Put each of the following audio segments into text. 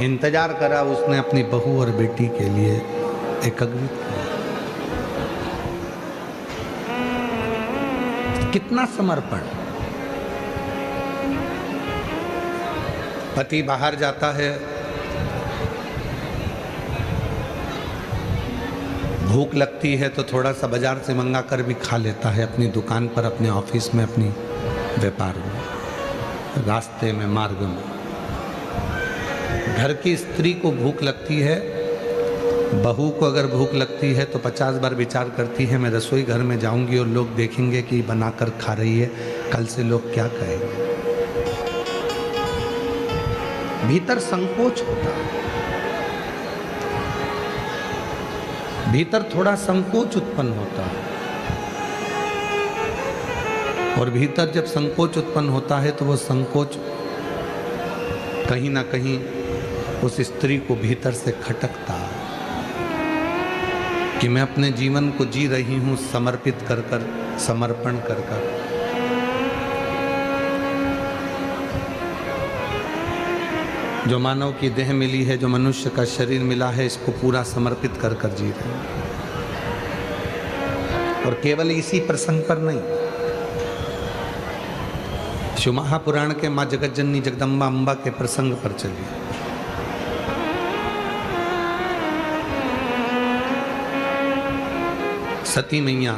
इंतजार करा उसने अपनी बहू और बेटी के लिए, एकाग्रित किया। कितना समर्पण। पति बाहर जाता है, भूख लगती है तो थोड़ा सा बाजार से मंगा कर भी खा लेता है, अपनी दुकान पर, अपने ऑफिस में, अपनी व्यापार में, रास्ते में, मार्ग में। घर की स्त्री को भूख लगती है, बहू को अगर भूख लगती है तो 50 बार विचार करती है, मैं रसोई घर में जाऊंगी और लोग देखेंगे कि बनाकर खा रही है, कल से लोग क्या कहेंगे। भीतर संकोच होता है, भीतर थोड़ा संकोच उत्पन्न होता है, और भीतर जब संकोच उत्पन्न होता है तो वो संकोच कहीं ना कहीं उस स्त्री को भीतर से खटकता है कि मैं अपने जीवन को जी रही हूं समर्पित कर कर, समर्पण कर कर। जो मानव की देह मिली है, जो मनुष्य का शरीर मिला है, इसको पूरा समर्पित कर कर जी रहे हैं। और केवल इसी प्रसंग पर नहीं, शिव महापुराण के माँ जगज्जननी जगदम्बा अम्बा के प्रसंग पर चलिए। सती मैया,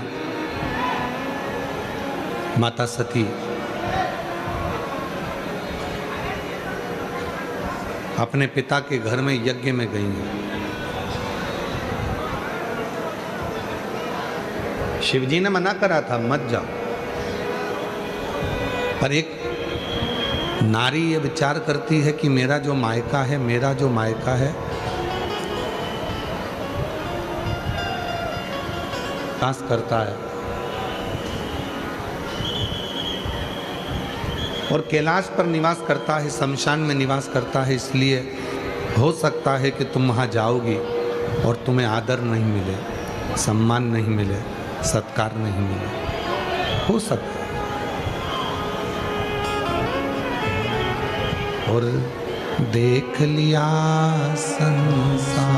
माता सती अपने पिता के घर में यज्ञ में गई हैं। शिवजी ने मना करा था मत जाओ, पर एक नारी ये विचार करती है कि मेरा जो मायका है, मेरा जो मायका है, पास करता है और कैलाश पर निवास करता है, शमशान में निवास करता है, इसलिए हो सकता है कि तुम वहाँ जाओगी और तुम्हें आदर नहीं मिले, सम्मान नहीं मिले, सत्कार नहीं मिले, हो सकता है। और देख लिया संसार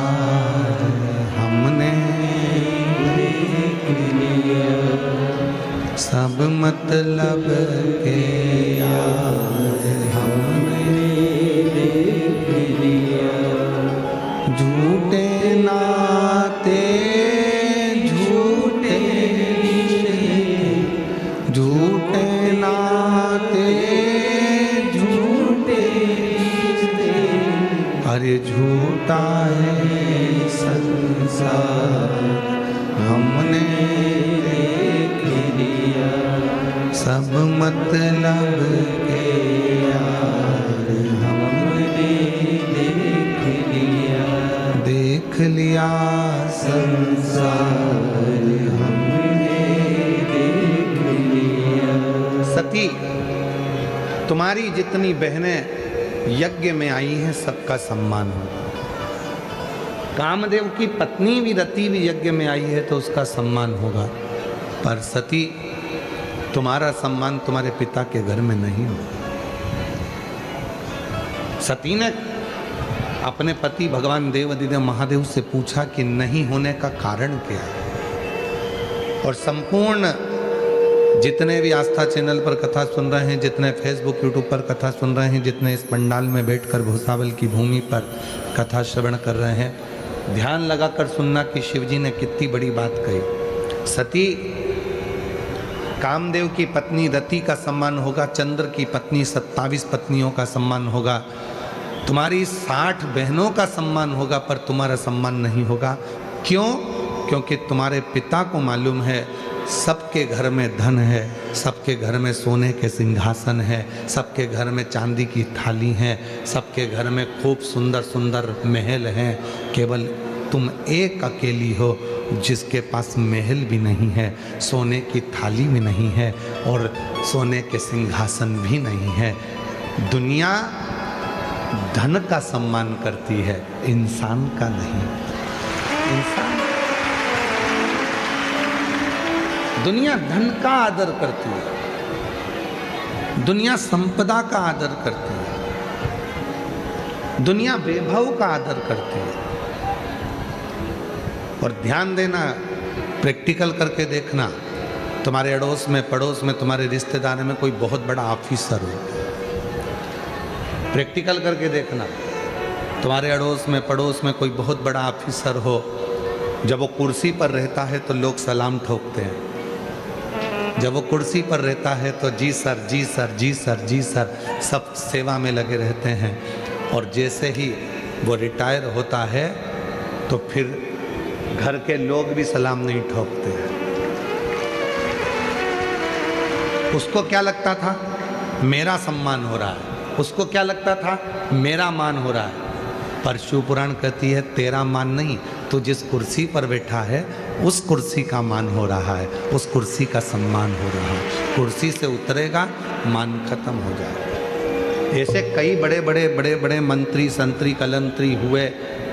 हमने, सब मतलब के यार हमने देख लिया, झूठे नाते झूठे रिश्ते, झूठे नाते झूठे रिश्ते, अरे झूठा है संसार हमने देख लिया, सब मतलब के यार हमने देख लिया, देख लिया संसार हमने देख लिया। सती, तुम्हारी जितनी बहनें यज्ञ में आई हैं सबका सम्मान हो। कामदेव की पत्नी भी रति भी यज्ञ में आई है तो उसका सम्मान होगा, पर सती तुम्हारा सम्मान तुम्हारे पिता के घर में नहीं होगा। सती ने अपने पति भगवान देवाधिदेव महादेव से पूछा कि नहीं होने का कारण क्या है। और संपूर्ण जितने भी आस्था चैनल पर कथा सुन रहे हैं, जितने फेसबुक यूट्यूब पर कथा सुन रहे हैं, जितने इस पंडाल में बैठकर भूसावल की भूमि पर कथा श्रवण कर रहे हैं, ध्यान लगाकर सुनना कि शिवजी ने कितनी बड़ी बात कही। सती, कामदेव की पत्नी रति का सम्मान होगा, चंद्र की पत्नी 27 पत्नियों का सम्मान होगा, तुम्हारी 60 बहनों का सम्मान होगा, पर तुम्हारा सम्मान नहीं होगा। क्यों? क्योंकि तुम्हारे पिता को मालूम है सबके घर में धन है, सबके घर में सोने के सिंहासन है, सबके घर में चांदी की थाली है, सबके घर में खूब सुंदर सुंदर महल हैं, केवल तुम एक अकेली हो जिसके पास महल भी नहीं है, सोने की थाली भी नहीं है और सोने के सिंहासन भी नहीं है। दुनिया धन का सम्मान करती है, इंसान का नहीं। इंसान, दुनिया धन का आदर करती है, दुनिया संपदा का आदर करती है, दुनिया वैभव का आदर करती है। और ध्यान देना, प्रैक्टिकल करके देखना, तुम्हारे अड़ोस में पड़ोस में तुम्हारे रिश्तेदार में कोई बहुत बड़ा ऑफिसर हो, प्रैक्टिकल करके देखना, तुम्हारे अड़ोस में पड़ोस में कोई बहुत बड़ा ऑफिसर हो, जब वो कुर्सी पर रहता है तो लोग सलाम ठोकते हैं, जब वो कुर्सी पर रहता है तो जी सर जी सर जी सर जी सर सब सेवा में लगे रहते हैं। और जैसे ही वो रिटायर होता है तो फिर घर के लोग भी सलाम नहीं ठोकते हैं। उसको क्या लगता था, मेरा सम्मान हो रहा है, उसको क्या लगता था, मेरा मान हो रहा है। पर शिव पुराण कहती है तेरा मान नहीं, तो जिस कुर्सी पर बैठा है उस कुर्सी का मान हो रहा है, उस कुर्सी का सम्मान हो रहा है। कुर्सी से उतरेगा मान खत्म हो जाएगा। ऐसे कई बड़े बड़े मंत्री संतरी कलंतरी हुए,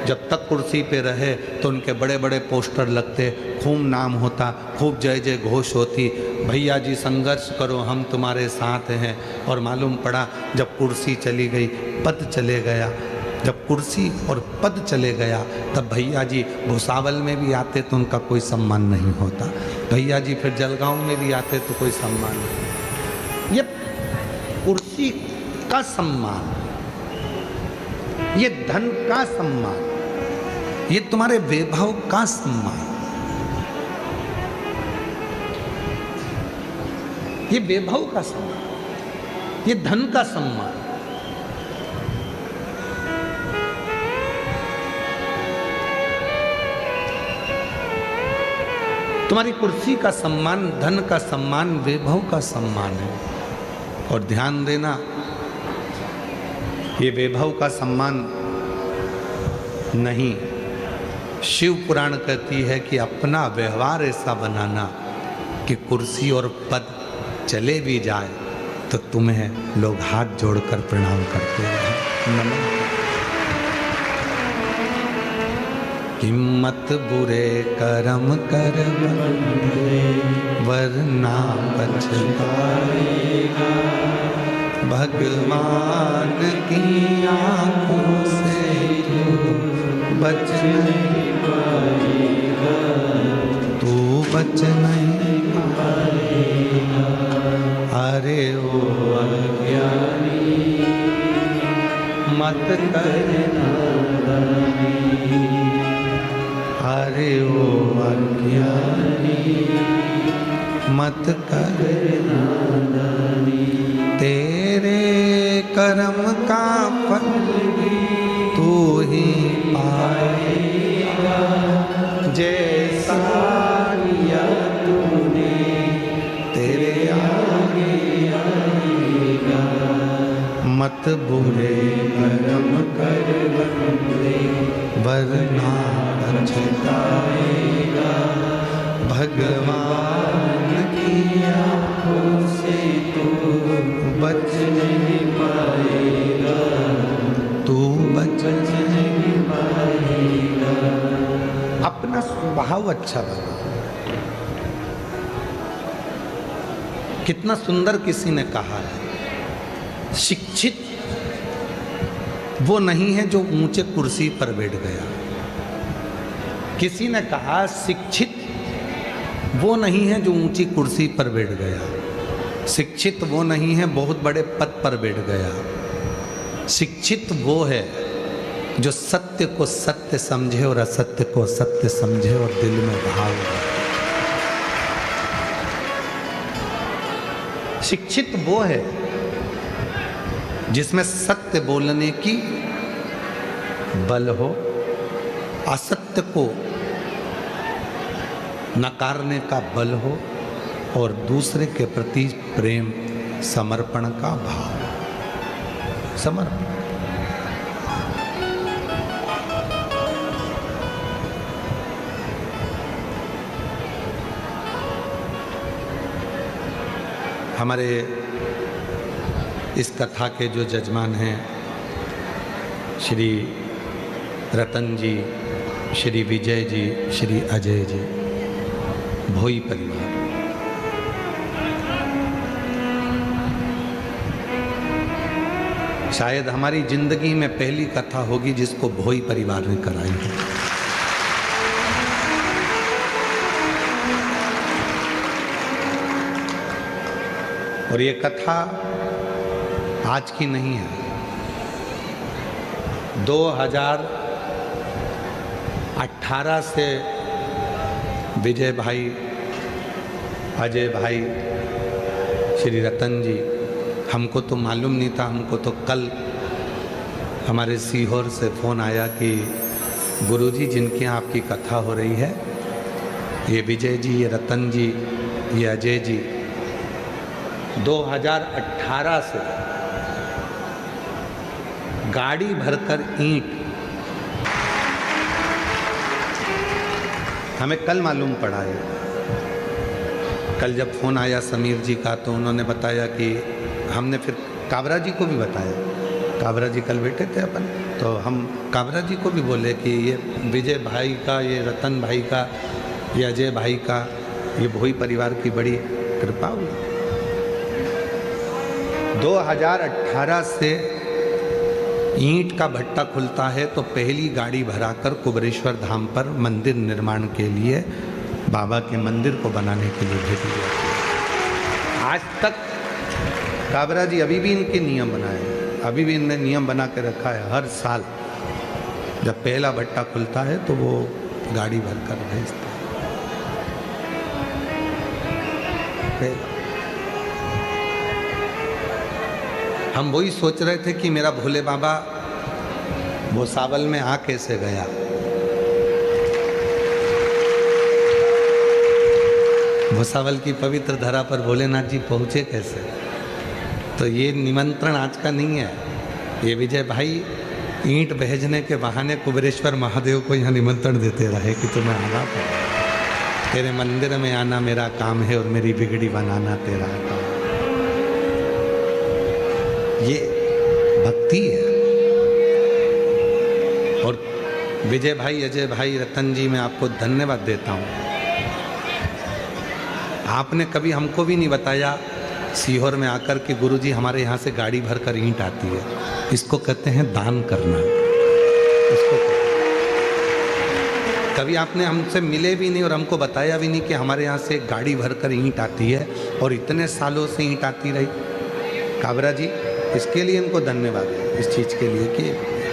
जब तक कुर्सी पे रहे तो उनके बड़े बड़े पोस्टर लगते, खूब नाम होता, खूब जय जय घोष होती, भैया जी संघर्ष करो हम तुम्हारे साथ हैं। और मालूम पड़ा जब कुर्सी चली गई, पद चले गया, जब कुर्सी और पद चले गया तब भैया जी भुसावल में भी आते तो उनका कोई सम्मान नहीं होता, भैया जी फिर जलगांव में भी आते तो कोई सम्मान नहीं। ये कुर्सी का सम्मान, ये धन का सम्मान, ये तुम्हारे वैभव का सम्मान, ये वैभव का सम्मान, ये धन का सम्मान। तुम्हारी कुर्सी का सम्मान, धन का सम्मान, वैभव का सम्मान है। और ध्यान देना, ये वैभव का सम्मान नहीं, शिव पुराण कहती है कि अपना व्यवहार ऐसा बनाना कि कुर्सी और पद चले भी जाए तो तुम्हें लोग हाथ जोड़कर प्रणाम करते रहे, नमन। हिम्मत बुरे कर्म कर वरना पछताएगा, भगवान की आंखों से बच नहीं पाएगा, तू बच नहीं पाएगा। अरे ओ अज्ञानी मत करना, अरे ओ अज्ञानी मत करना, तेरे कर्म का फल तू ही पाएगा, जैसा किया तूने तेरे आगे आएगा। मत बुरे कर्म कर वरना पछताएगा, भगवान की आंखों से तू बच नहीं पाएगा, तू बच नहीं पाएगा। अपना स्वभाव अच्छा बना। कितना सुंदर किसी ने कहा है, शिक्षित वो नहीं है जो ऊंचे कुर्सी पर बैठ गया। किसी ने कहा शिक्षित वो नहीं है जो ऊंची कुर्सी पर बैठ गया, शिक्षित वो नहीं है बहुत बड़े पद पर बैठ गया। शिक्षित वो है जो सत्य को सत्य समझे और असत्य को सत्य समझे और दिल में भाव रखे। शिक्षित वो है जिसमें सत्य बोलने की बल हो, असत्य को नकारने का बल हो और दूसरे के प्रति प्रेम समर्पण का भाव। समर्पण हमारे इस कथा के जो जजमान हैं श्री रतन जी, श्री विजय जी, श्री अजय जी, भोई परिवार, शायद हमारी जिंदगी में पहली कथा होगी जिसको भोई परिवार ने कराई है। और ये कथा आज की नहीं है, 2018 से विजय भाई, अजय भाई, श्री रतन जी, हमको तो मालूम नहीं था। हमको तो कल हमारे सीहोर से फ़ोन आया कि गुरुजी जिनके यहाँ आपकी कथा हो रही है, ये विजय जी, ये रतन जी, ये अजय जी 2018 से गाड़ी भरकर ईंट, हमें कल मालूम पड़ा है। कल जब फ़ोन आया समीर जी का तो उन्होंने बताया कि हमने फिर काबरा जी को भी बताया। काबरा जी कल बैठे थे अपन, तो हम काबरा जी को भी बोले कि ये विजय भाई का, ये रतन भाई का, ये अजय भाई का, ये भोई परिवार की बड़ी कृपा हुई। 2018 से ईंट का भट्टा खुलता है तो पहली गाड़ी भराकर कुबरेश्वर धाम पर मंदिर निर्माण के लिए, बाबा के मंदिर को बनाने के लिए भेजी जाती है। आज तक काबरा जी अभी भी इनके नियम बनाए हैं, अभी भी इनने नियम बना के रखा है। हर साल जब पहला भट्टा खुलता है तो वो गाड़ी भरकर भेजते हैं। हम वही सोच रहे थे कि मेरा भोले बाबा भोसावल में आ कैसे गया। भोसावल की पवित्र धरा पर भोलेनाथ जी पहुँचे कैसे। तो ये निमंत्रण आज का नहीं है, ये विजय भाई ईंट भेजने के बहाने कुबेरेश्वर महादेव को यहाँ निमंत्रण देते रहे कि तुम्हें आना पड़ेगा, तेरे मंदिर में आना मेरा काम है और मेरी बिगड़ी बनाना तेरा काम। ये भक्ति है। और विजय भाई, अजय भाई, रतन जी, मैं आपको धन्यवाद देता हूँ। आपने कभी हमको भी नहीं बताया सीहोर में आकर कि गुरुजी हमारे यहाँ से गाड़ी भरकर ईंट आती है। इसको कहते हैं दान करना। इसको कभी आपने हमसे मिले भी नहीं और हमको बताया भी नहीं कि हमारे यहाँ से गाड़ी भरकर ईंट आती है और इतने सालों से ईंट आती रही। काबरा जी, इसके लिए इनको धन्यवाद है, इस चीज़ के लिए कि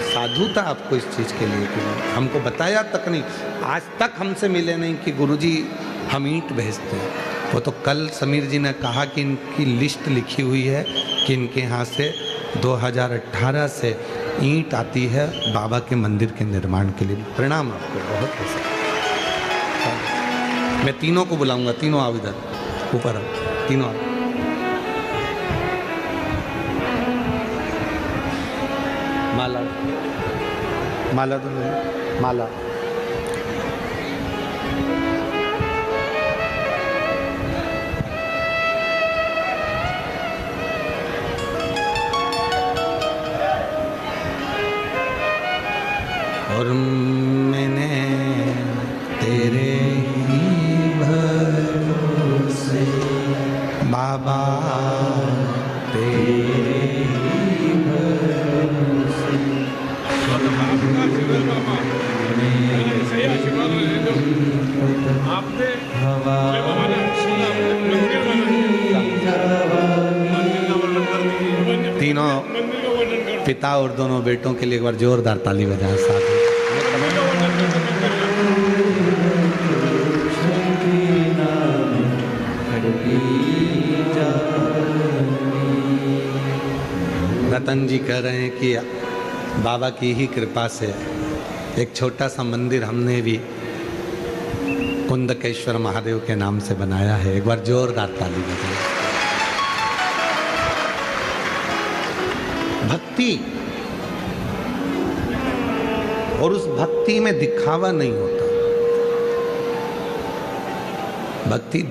साधुता आपको इस चीज़ के लिए कि हमको बताया तक नहीं, आज तक हमसे मिले नहीं कि गुरुजी हम ईंट भेजते हैं। वो तो कल समीर जी ने कहा कि इनकी लिस्ट लिखी हुई है कि इनके यहाँ से 2018 से ईंट आती है बाबा के मंदिर के निर्माण के लिए। प्रणाम आपको बहुत ऐसा। मैं तीनों को बुलाऊंगा, तीनों आओ इधर ऊपर आओ, तीनों आओ। माला, माला तो नहीं, माला। और मैंने तेरे ही भरोसे बाबा, तेरे ही भरोसे तीनों पिता और दोनों बेटों के लिए एक बार जोरदार ताली बजाएं साथ में। रतन जी कह रहे हैं कि बाबा की ही कृपा से एक छोटा सा मंदिर हमने भी कुंदकेश्वर महादेव के नाम से बनाया है। एक बार जोरदार ताली बजाएं। भक्ति, और उस भक्ति में दिखावा नहीं होता। भक्ति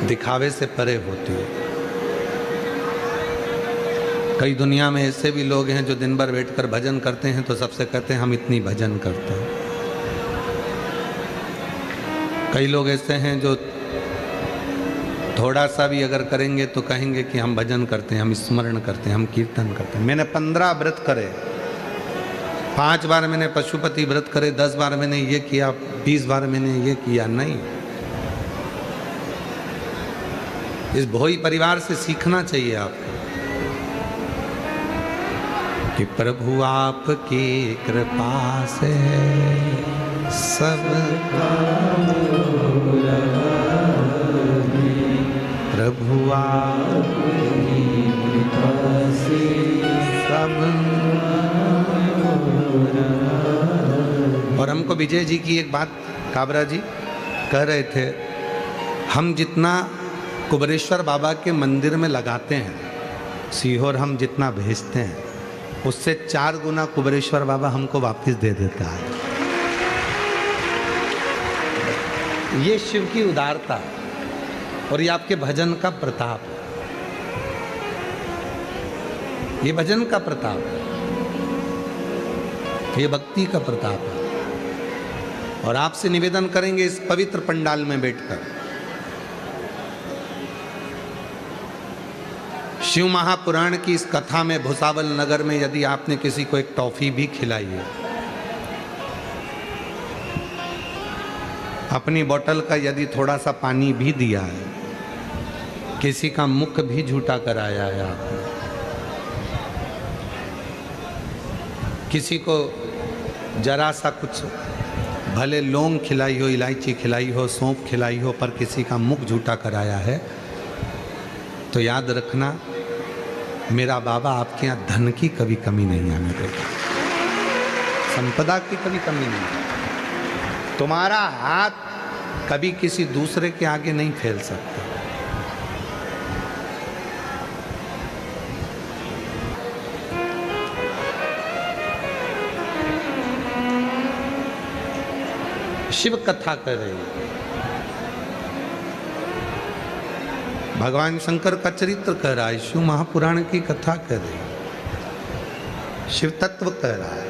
दिखावे से परे होती है। कई दुनिया में ऐसे भी लोग हैं जो दिन भर बैठकर भजन करते हैं तो सबसे कहते हैं हम इतनी भजन करते हैं। कई लोग ऐसे हैं जो थोड़ा सा भी अगर करेंगे तो कहेंगे कि हम भजन करते हैं, हम स्मरण करते हैं, हम कीर्तन करते हैं। मैंने 15 व्रत करे, 5 बार मैंने पशुपति व्रत करे, 10 बार मैंने ये किया, 20 बार मैंने ये किया। नहीं, इस भोई परिवार से सीखना चाहिए आपको कि प्रभु आपकी कृपा से सब प्रभु आपकी कृपा से सब। और हमको विजय जी की एक बात काबरा जी कह रहे थे, हम जितना कुबेरेश्वर बाबा के मंदिर में लगाते हैं, सीहोर हम जितना भेजते हैं, उससे 4 गुना कुबेरेश्वर बाबा हमको वापस दे देता है। ये शिव की उदारता है और ये आपके भजन का प्रताप है, ये भजन का प्रताप है, ये भक्ति का प्रताप है। और आपसे निवेदन करेंगे इस पवित्र पंडाल में बैठकर, शिव महापुराण की इस कथा में भुसावल नगर में यदि आपने किसी को एक टॉफी भी खिलाई है, अपनी बोतल का यदि थोड़ा सा पानी भी दिया है, किसी का मुख भी झूठा कराया है आपने, किसी को जरा सा कुछ भले लौंग खिलाई हो, इलायची खिलाई हो, सौंफ खिलाई हो, पर किसी का मुख झूठा कराया है, तो याद रखना मेरा बाबा आपके यहाँ धन की कभी कमी नहीं आने देगा, संपदा की कभी कमी नहीं। तुम्हारा हाथ कभी किसी दूसरे के आगे नहीं फैल सकता। शिव कथा कर रहे हैं, भगवान शंकर का चरित्र कह रहा है, शिव महापुराण की कथा कर रहे हैं, शिव तत्व कह रहा है।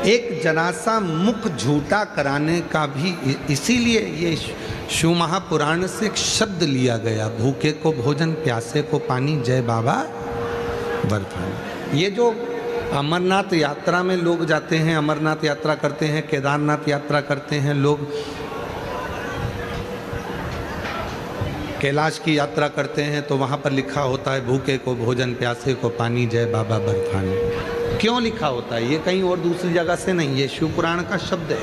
एक जरा सा मुख झूठा कराने का भी इसीलिए ये शिव महापुराण से एक शब्द लिया गया, भूखे को भोजन, प्यासे को पानी, जय बाबा बर्फानी। ये जो अमरनाथ यात्रा में लोग जाते हैं, अमरनाथ यात्रा करते हैं, केदारनाथ यात्रा करते हैं लोग, कैलाश की यात्रा करते हैं, तो वहाँ पर लिखा होता है भूखे को भोजन, प्यासे को पानी, जय बाबा बर्फानी। क्यों लिखा होता है? ये कहीं और दूसरी जगह से नहीं, ये शिव पुराण का शब्द है,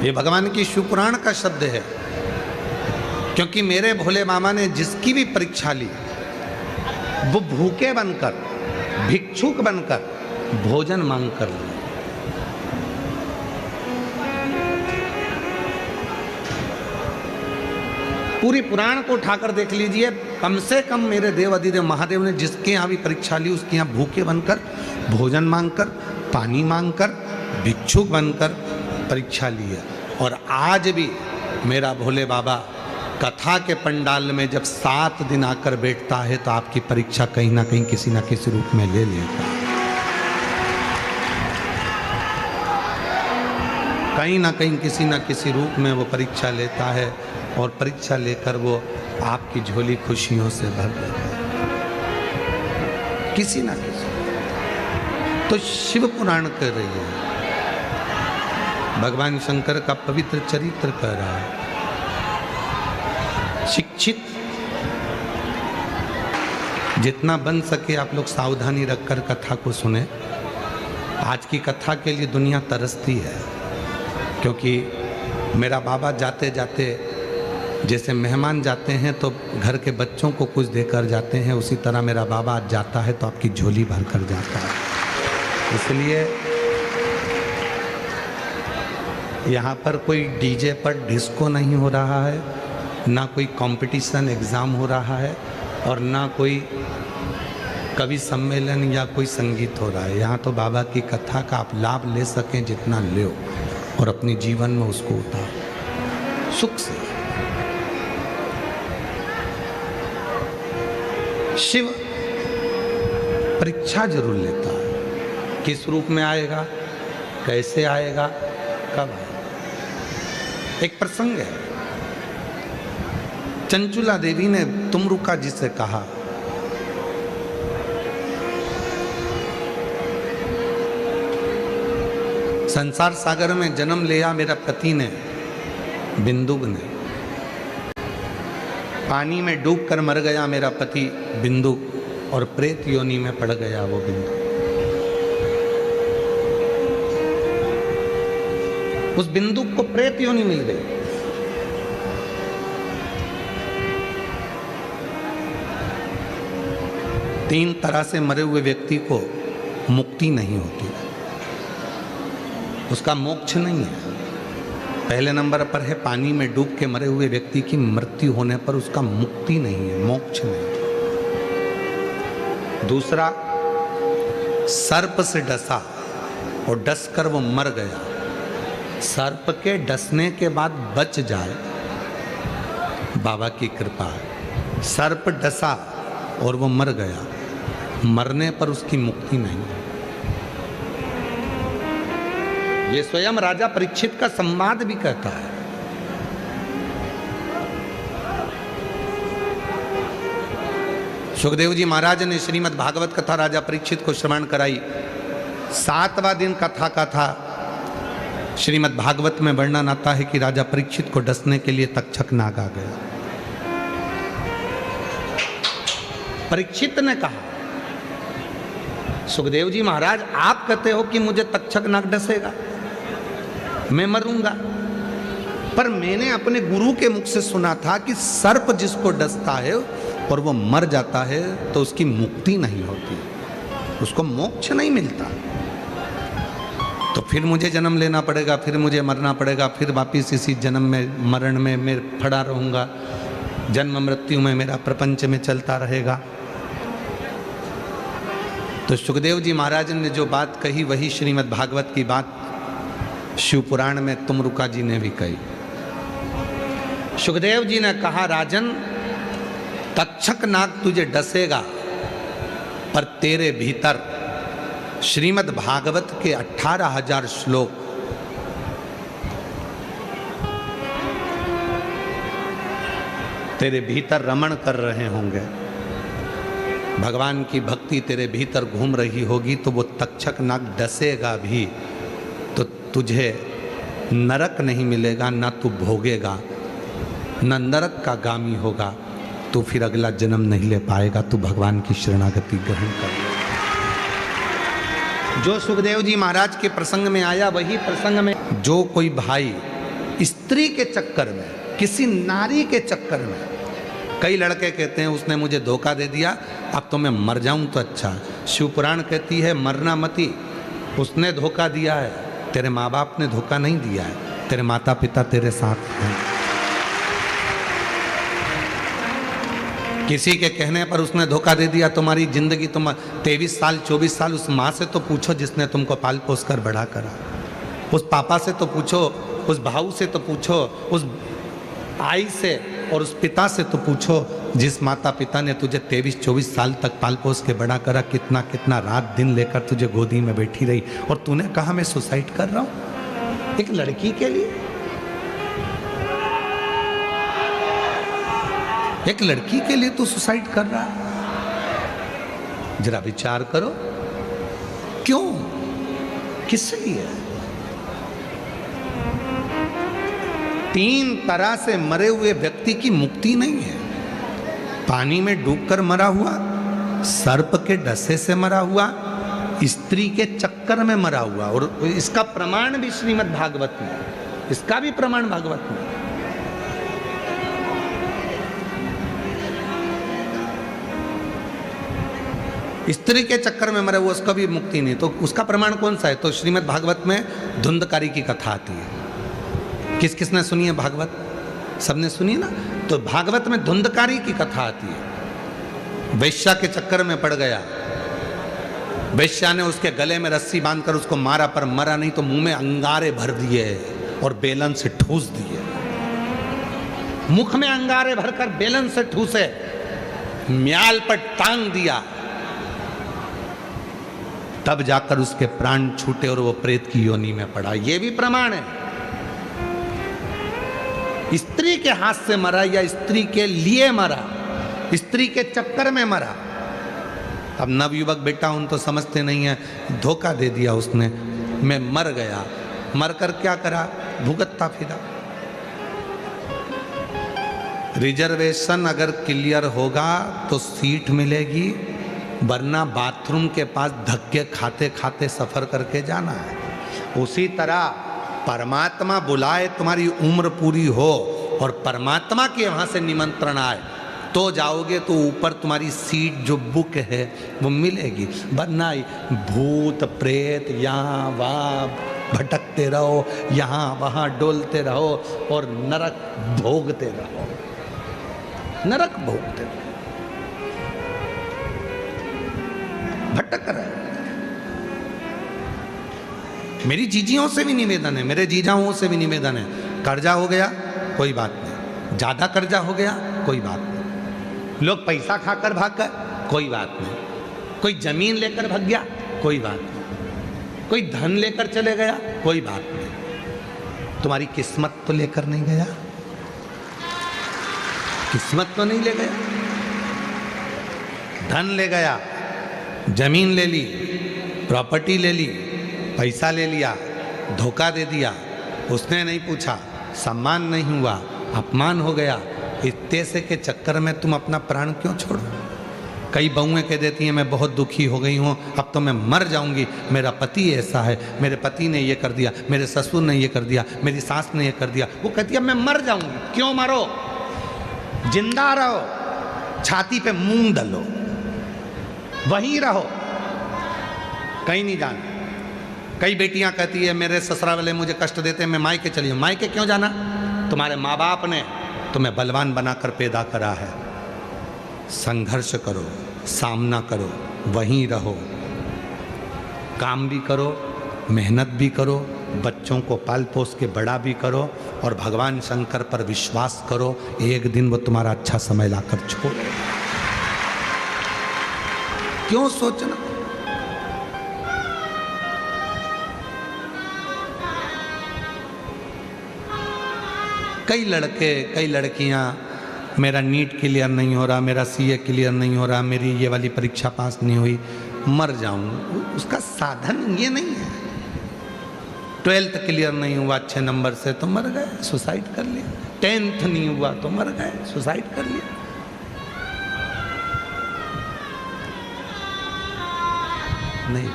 ये भगवान की शिव पुराण का शब्द है। क्योंकि मेरे भोले बाबा ने जिसकी भी परीक्षा ली, वो भूखे बनकर, भिक्षुक बनकर, भोजन मांग कर लिया। पूरी पुराण को उठाकर देख लीजिए, कम से कम मेरे देव अधिदेव महादेव ने जिसके यहाँ भी परीक्षा ली, उसके यहाँ भूखे बनकर, भोजन मांगकर, पानी मांगकर, भिक्षुक बनकर परीक्षा ली है। और आज भी मेरा भोले बाबा कथा के पंडाल में जब 7 दिन आकर बैठता है, तो आपकी परीक्षा कहीं ना कहीं किसी ना किसी रूप में ले लेता है, कहीं ना कहीं किसी ना किसी रूप में वो परीक्षा लेता है, और परीक्षा लेकर वो आपकी झोली खुशियों से भर देता है, किसी ना किसी। तो शिव पुराण कर रही है, भगवान शंकर का पवित्र चरित्र कर रहा है। शिक्षित जितना बन सके आप लोग सावधानी रखकर कथा को सुने। आज की कथा के लिए दुनिया तरसती है, क्योंकि मेरा बाबा जाते जाते जैसे मेहमान जाते हैं तो घर के बच्चों को कुछ देकर जाते हैं, उसी तरह मेरा बाबा आज जाता है तो आपकी झोली भर कर जाता है। इसलिए यहाँ पर कोई डीजे पर डिस्को नहीं हो रहा है, ना कोई कंपटीशन एग्ज़ाम हो रहा है, और ना कोई कवि सम्मेलन या कोई संगीत हो रहा है। यहाँ तो बाबा की कथा का आप लाभ ले सकें जितना लो, और अपने जीवन में उसको उतारो सुख से। शिव परीक्षा जरूर लेता है, किस रूप में आएगा, कैसे आएगा, कब आएगा। एक प्रसंग है, चंचुला देवी ने तुमरुका जी से कहा, संसार सागर में जन्म लिया मेरा पति ने, बिंदुक ने। पानी में डूबकर मर गया मेरा पति बिंदुक, और प्रेत योनि में पड़ गया वो बिंदुक। उस बिंदुक को प्रेत योनि मिल गई। तीन तरह से मरे हुए व्यक्ति को मुक्ति नहीं होती, उसका मोक्ष नहीं है। पहले नंबर पर है पानी में डूब के मरे हुए व्यक्ति की मृत्यु होने पर उसका मुक्ति नहीं है, मोक्ष नहीं। दूसरा, सर्प से डसा और डस कर वो मर गया, सर्प के डसने के बाद बच जाए, बाबा की कृपा है। सर्प डसा और वो मर गया, मरने पर उसकी मुक्ति नहीं है। ये स्वयं राजा परीक्षित का संवाद भी कहता है। सुखदेव जी महाराज ने श्रीमद् भागवत कथा राजा परीक्षित को श्रवण कराई। 7वां दिन कथा का था। श्रीमद् भागवत में वर्णन आता है कि राजा परीक्षित को डसने के लिए तक्षक नाग आ गया। परीक्षित ने कहा, सुखदेव जी महाराज आप कहते हो कि मुझे तक्षक नाग डसेगा, मैं मरूंगा, पर मैंने अपने गुरु के मुख से सुना था कि सर्प जिसको डसता है और वो मर जाता है तो उसकी मुक्ति नहीं होती, उसको मोक्ष नहीं मिलता। तो फिर मुझे जन्म लेना पड़ेगा, फिर मुझे मरना पड़ेगा, फिर वापिस इसी जन्म में मरण में मैं पड़ा रहूंगा, जन्म मृत्यु में मेरा प्रपंच में चलता रहेगा। तो सुखदेव जी महाराज ने जो बात कही वही श्रीमद् भागवत की बात शिव पुराण में तुमरुका जी ने भी कही। सुखदेव जी ने कहा, राजन तक्षक नाग तुझे डसेगा, पर तेरे भीतर श्रीमद् भागवत के 18,000 श्लोक तेरे भीतर रमण कर रहे होंगे, भगवान की भक्ति तेरे भीतर घूम रही होगी, तो वो तक्षक नाग डसेगा भी तो तुझे नरक नहीं मिलेगा, ना तू भोगेगा, न नरक का गामी होगा, तो फिर अगला जन्म नहीं ले पाएगा, तू भगवान की शरणागति ग्रहण कर। जो सुखदेव जी महाराज के प्रसंग में आया वही प्रसंग में जो कोई भाई स्त्री के चक्कर में, किसी नारी के चक्कर में, कई लड़के कहते हैं उसने मुझे धोखा दे दिया, अब तो मैं मर जाऊं तो अच्छा। शिव पुराण कहती है मरना मती, उसने धोखा दिया है, तेरे माँ बाप ने धोखा नहीं दिया है, तेरे माता पिता तेरे साथ हैं। किसी के कहने पर उसने धोखा दे दिया, तुम्हारी जिंदगी, तुम 23 साल 24 साल उस माँ से तो पूछो जिसने तुमको पाल पोस कर बड़ा करा, उस पापा से तो पूछो, उस भाऊ से तो पूछो, उस आई से और उस पिता से तो पूछो जिस माता पिता ने तुझे 23-24 साल तक पाल पोस के बड़ा करा, कितना कितना रात दिन लेकर तुझे गोदी में बैठी रही, और तूने कहा मैं सुसाइड कर रहा हूं एक लड़की के लिए। एक लड़की के लिए तू सुसाइड कर रहा है? जरा विचार करो, क्यों, किस लिए? 3 तरह से मरे हुए व्यक्ति की मुक्ति नहीं है। पानी में डूबकर मरा हुआ, सर्प के डसे से मरा हुआ, स्त्री के चक्कर में मरा हुआ, और इसका प्रमाण भी श्रीमद् भागवत में, इसका भी प्रमाण भागवत में। स्त्री के चक्कर में मरा हुआ उसका भी मुक्ति नहीं, तो उसका प्रमाण कौन सा है? तो श्रीमद् भागवत में धुंधकारी की कथा आती है। किस किसने सुनी है भागवत? सबने सुनी ना। तो भागवत में धुंधकारी की कथा आती है। वैश्या के चक्कर में पड़ गया, वैश्या ने उसके गले में रस्सी बांधकर उसको मारा, पर मरा नहीं, तो मुंह में अंगारे भर दिए और बेलन से ठूस दिए। मुख में अंगारे भरकर बेलन से ठूसे, म्याल पर टांग दिया, तब जाकर उसके प्राण छूटे और वो प्रेत की योनि में पड़ा। ये भी प्रमाण है। स्त्री के हाथ से मरा या स्त्री के लिए मरा, स्त्री के चक्कर में मरा। अब नवयुवक बेटा उन तो समझते नहीं है, धोखा दे दिया उसने, मैं मर गया। मर कर क्या करा? भुगतता फिरा। रिजर्वेशन अगर क्लियर होगा तो सीट मिलेगी, वरना बाथरूम के पास धक्के खाते खाते सफर करके जाना है। उसी तरह परमात्मा बुलाए, तुम्हारी उम्र पूरी हो और परमात्मा के वहां से निमंत्रण आए तो जाओगे, तो ऊपर तुम्हारी सीट जो बुक है वो मिलेगी, वरना भूत प्रेत यहाँ वहाँ भटकते रहो, यहाँ वहाँ डोलते रहो और नरक भोगते रहो, नरक भोगते रहो, भटक रहे। मेरी जीजियों से भी निवेदन है, मेरे जीजाओं से भी निवेदन है, कर्जा हो गया कोई बात नहीं, ज्यादा कर्जा हो गया कोई बात नहीं, लोग पैसा खाकर भाग गए कोई बात नहीं, कोई जमीन लेकर भाग गया कोई बात नहीं, कोई धन लेकर चले गया कोई बात नहीं, तुम्हारी किस्मत तो लेकर नहीं गया, किस्मत तो नहीं ले गया। धन ले गया, जमीन ले ली, प्रॉपर्टी ले ली, पैसा ले लिया, धोखा दे दिया, उसने नहीं पूछा, सम्मान नहीं हुआ, अपमान हो गया। इतने से के चक्कर में तुम अपना प्राण क्यों छोड़ो? कई बहुएं कह देती हैं मैं बहुत दुखी हो गई हूँ, अब तो मैं मर जाऊंगी, मेरा पति ऐसा है, मेरे पति ने ये कर दिया, मेरे ससुर ने ये कर दिया, मेरी सास ने ये कर दिया। वो कहती है मैं मर जाऊंगी। क्यों मरो? जिंदा रहो, छाती पे मूंग दलो, वहीं रहो, कहीं नहीं जाना। कई बेटियां कहती है मेरे ससुराल वाले मुझे कष्ट देते हैं, मैं मायके चली हूँ। मायके क्यों जाना? तुम्हारे माँ बाप ने तुम्हें बलवान बनाकर पैदा करा है। संघर्ष करो, सामना करो, वहीं रहो, काम भी करो, मेहनत भी करो, बच्चों को पाल पोस के बड़ा भी करो और भगवान शंकर पर विश्वास करो, एक दिन वो तुम्हारा अच्छा समय लाकर छोड़े। क्यों सोचना? कई लड़के, कई लड़कियां, मेरा नीट क्लियर नहीं हो रहा, मेरा सीए क्लियर नहीं हो रहा, मेरी ये वाली परीक्षा पास नहीं हुई, मर जाऊं। उसका साधन ये नहीं है। 12th क्लियर नहीं हुआ अच्छे नंबर से तो मर गए, सुसाइड कर लिया। 10th नहीं हुआ तो मर गए, सुसाइड कर लिया। नहीं,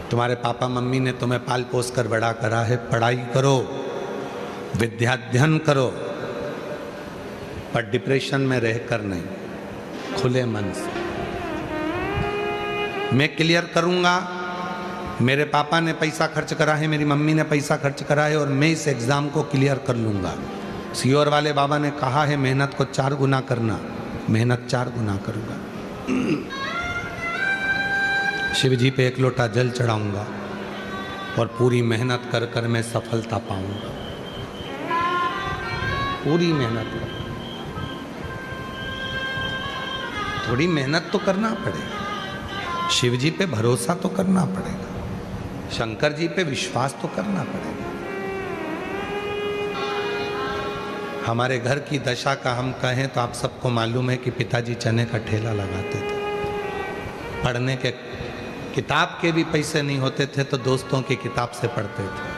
तुम्हारे पापा मम्मी ने तुम्हें पाल पोस कर बड़ा करा है। पढ़ाई करो, विद्याध्ययन करो, पर डिप्रेशन में रहकर नहीं, खुले मन से। मैं क्लियर करूंगा, मेरे पापा ने पैसा खर्च करा है, मेरी मम्मी ने पैसा खर्च करा है और मैं इस एग्ज़ाम को क्लियर कर लूँगा। सीओर वाले बाबा ने कहा है मेहनत को 4 गुना करना, मेहनत 4 गुना करूँगा। शिव जी पे 1 लोटा जल चढ़ाऊँगा और पूरी मेहनत कर कर मैं सफलता पाऊँगा। पूरी मेहनत कर, थोड़ी मेहनत तो करना पड़ेगा, शिव जी पे भरोसा तो करना पड़ेगा, शंकर जी पे विश्वास तो करना पड़ेगा। हमारे घर की दशा का हम कहें तो आप सबको मालूम है कि पिताजी चने का ठेला लगाते थे। पढ़ने के, किताब के भी पैसे नहीं होते थे तो दोस्तों की किताब से पढ़ते थे।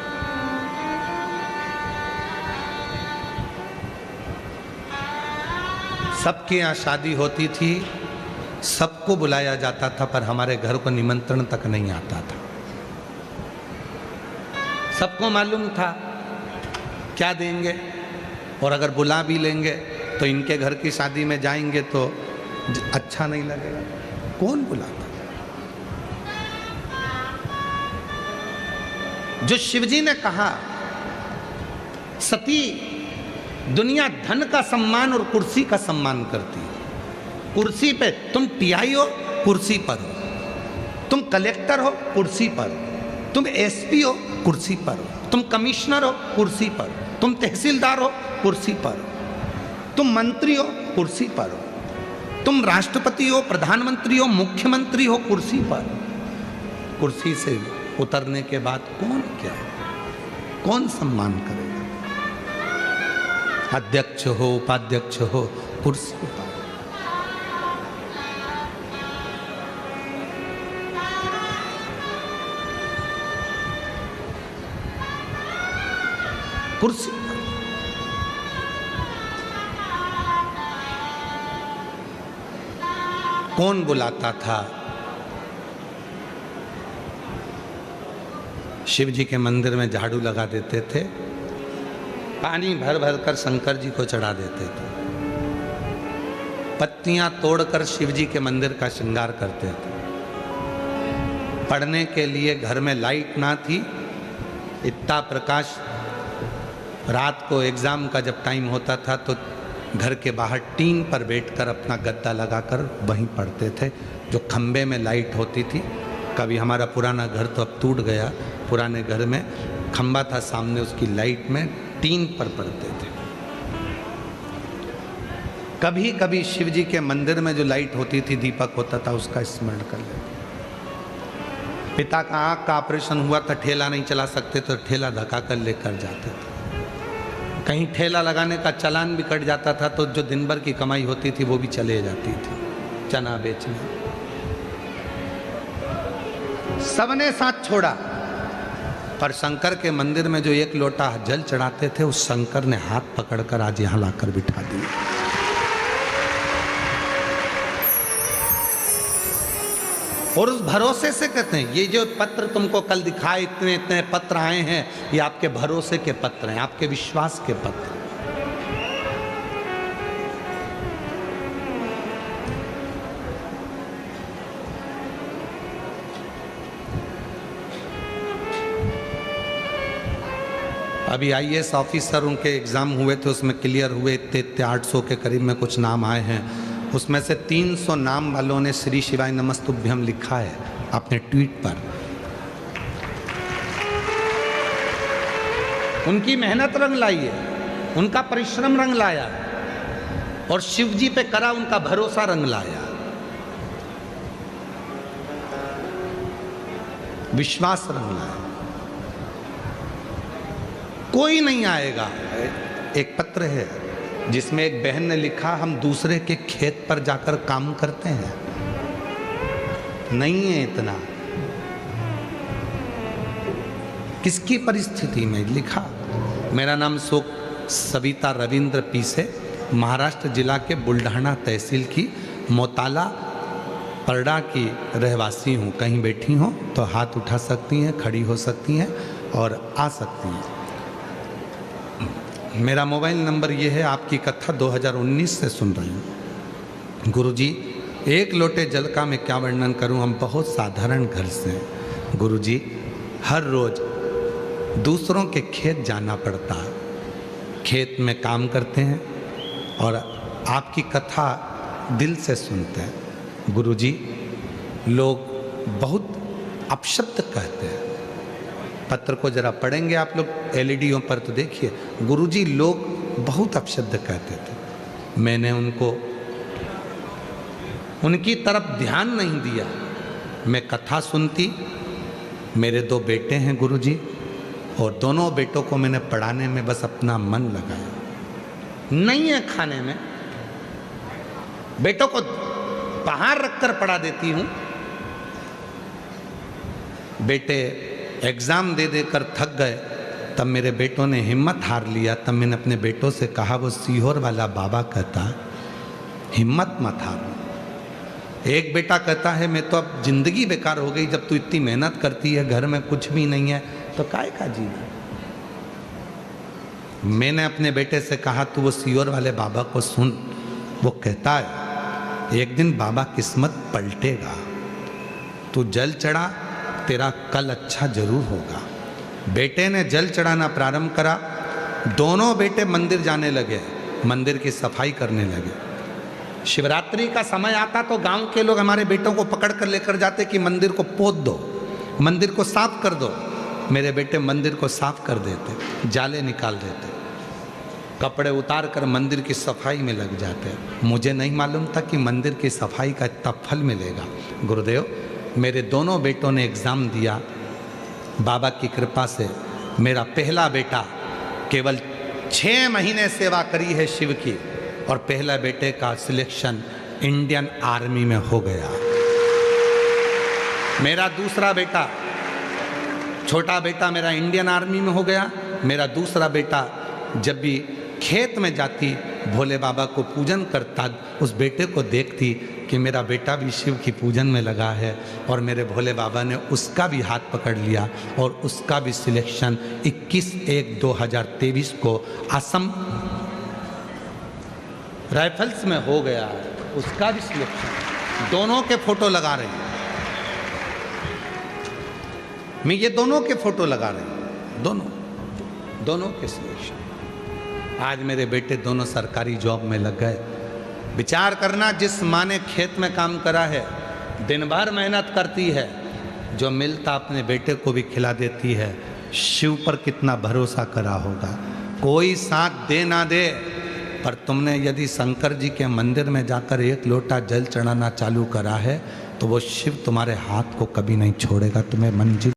सबके यहाँ शादी होती थी, सबको बुलाया जाता था, पर हमारे घर को निमंत्रण तक नहीं आता था। सबको मालूम था क्या देंगे, और अगर बुला भी लेंगे तो इनके घर की शादी में जाएंगे तो अच्छा नहीं लगेगा। कौन बुलाता? जो शिवजी ने कहा, सती दुनिया धन का सम्मान और कुर्सी का सम्मान करती है। कुर्सी पे तुम टीआई हो, कुर्सी पर हो, तुम कलेक्टर हो, कुर्सी पर हो, तुम एसपी हो, कुर्सी पर हो, तुम कमिश्नर हो, कुर्सी पर हो, तुम तहसीलदार हो, कुर्सी पर हो, तुम मंत्री हो, कुर्सी पर हो, तुम राष्ट्रपति हो, प्रधानमंत्री हो, मुख्यमंत्री हो कुर्सी पर, कुर्सी से उतरने के बाद कौन क्या कौन सम्मान करेगा? अध्यक्ष हो, उपाध्यक्ष हो, कुर्सी पर। कुर्सी पर। कौन बुलाता था? शिव जी के मंदिर में झाड़ू लगा देते थे, पानी भर भर कर शंकर जी को चढ़ा देते थे, पत्तियां तोड़कर शिव जी के मंदिर का श्रृंगार करते थे। पढ़ने के लिए घर में लाइट ना थी, इतना प्रकाश, रात को एग्जाम का जब टाइम होता था तो घर के बाहर टीन पर बैठकर अपना गद्दा लगाकर वहीं पढ़ते थे, जो खंबे में लाइट होती थी। कभी हमारा पुराना घर तो अब टूट गया, पुराने घर में खंबा था सामने, उसकी लाइट में टीन पर पढ़ते थे। कभी कभी शिव जी के मंदिर में जो लाइट होती थी, दीपक होता था, उसका स्मरण कर लेते। पिता का आँख का ऑपरेशन हुआ था, ठेला नहीं चला सकते तो ठेला धक्का कर लेकर जाते थे। कहीं ठेला लगाने का चालान भी कट जाता था तो जो दिन भर की कमाई होती थी वो भी चले जाती थी चना बेचने। सबने साथ छोड़ा, पर शंकर के मंदिर में जो एक लोटा जल चढ़ाते थे, उस शंकर ने हाथ पकड़कर आज यहां लाकर बिठा दिया। और उस भरोसे से कहते हैं, ये जो पत्र तुमको कल दिखाए, इतने इतने पत्र आए हैं, ये आपके भरोसे के पत्र हैं, आपके विश्वास के पत्र। अभी आईएएस ऑफिसर उनके एग्जाम हुए थे, उसमें क्लियर हुए, इतने 800 के करीब में कुछ नाम आए हैं। उसमें से 300 नाम वालों ने श्री शिवाय नमस्तुभ्यम लिखा है अपने ट्वीट पर। उनकी मेहनत रंग लाई है, उनका परिश्रम रंग लाया, और शिव जी पे करा उनका भरोसा रंग लाया, विश्वास रंग लाया। कोई नहीं आएगा। एक पत्र है जिसमें एक बहन ने लिखा, हम दूसरे के खेत पर जाकर काम करते हैं, नहीं है इतना। किसकी परिस्थिति में लिखा? मेरा नाम सविता रविंद्र पीसे, महाराष्ट्र जिला के बुल्ढाना तहसील की मोताला परडा की रहवासी हूँ। कहीं बैठी हो तो हाथ उठा सकती हैं, खड़ी हो सकती हैं और आ सकती हैं। मेरा मोबाइल नंबर ये है। आपकी कथा 2019 से सुन रही हूँ। गुरुजी, एक लोटे जल का मैं क्या वर्णन करूँ, हम बहुत साधारण घर से हैं। गुरुजी, हर रोज़ दूसरों के खेत जाना पड़ता है, खेत में काम करते हैं और आपकी कथा दिल से सुनते हैं। गुरुजी, लोग बहुत अपशब्द कहते हैं। पत्र को जरा पढ़ेंगे आप लोग एलईडीओं पर तो देखिए, गुरुजी लोग बहुत अपशब्द कहते थे। मैंने उनकी तरफ ध्यान नहीं दिया। मैं कथा सुनती। मेरे 2 बेटे हैं गुरुजी, और दोनों बेटों को मैंने पढ़ाने में बस अपना मन लगाया। नहीं है खाने में, बेटों को बाहर रखकर पढ़ा देती हूँ। बेटे एग्ज़ाम दे देकर थक गए, तब मेरे बेटों ने हिम्मत हार लिया। तब मैंने अपने बेटों से कहा, वो सीहोर वाला बाबा कहता है हिम्मत मत हार। एक बेटा कहता है, मैं तो अब जिंदगी बेकार हो गई, जब तू इतनी मेहनत करती है, घर में कुछ भी नहीं है तो काय का जीना। मैंने अपने बेटे से कहा, तू वो सीहोर वाले बाबा को सुन, वो कहता है एक दिन बाबा किस्मत पलटेगा, तू जल चढ़ा, तेरा कल अच्छा जरूर होगा। बेटे ने जल चढ़ाना प्रारंभ करा। दोनों बेटे मंदिर जाने लगे, मंदिर की सफाई करने लगे। शिवरात्रि का समय आता तो गांव के लोग हमारे बेटों को पकड़ कर लेकर जाते कि मंदिर को पोत दो, मंदिर को साफ कर दो। मेरे बेटे मंदिर को साफ कर देते, जाले निकाल देते। कपड़े उतार कर मंदिर की सफाई में लग जाते। मुझे नहीं मालूम था कि मंदिर की सफाई का इतना फल मिलेगा। गुरुदेव, मेरे दोनों बेटों ने एग्ज़ाम दिया। बाबा की कृपा से मेरा पहला बेटा केवल 6 महीने सेवा करी है शिव की, और पहला बेटे का सिलेक्शन इंडियन आर्मी में हो गया। मेरा दूसरा बेटा, छोटा बेटा मेरा इंडियन आर्मी में हो गया। मेरा दूसरा बेटा जब भी खेत में जाती, भोले बाबा को पूजन करता, उस बेटे को देखती कि मेरा बेटा भी शिव की पूजन में लगा है, और मेरे भोले बाबा ने उसका भी हाथ पकड़ लिया और उसका भी सिलेक्शन 21/1/2023 को असम राइफल्स में हो गया। उसका भी सिलेक्शन, दोनों के फोटो लगा रहे हैं। मैं ये दोनों के फोटो लगा रहे हैं, दोनों के सिलेक्शन। आज मेरे बेटे दोनों सरकारी जॉब में लग गए। विचार करना, जिस माँ ने खेत में काम करा है, दिन भर मेहनत करती है, जो मिलता अपने बेटे को भी खिला देती है, शिव पर कितना भरोसा करा होगा। कोई साथ दे ना दे, पर तुमने यदि शंकर जी के मंदिर में जाकर 1 लोटा जल चढ़ाना चालू करा है, तो वो शिव तुम्हारे हाथ को कभी नहीं छोड़ेगा, तुम्हें मंजिल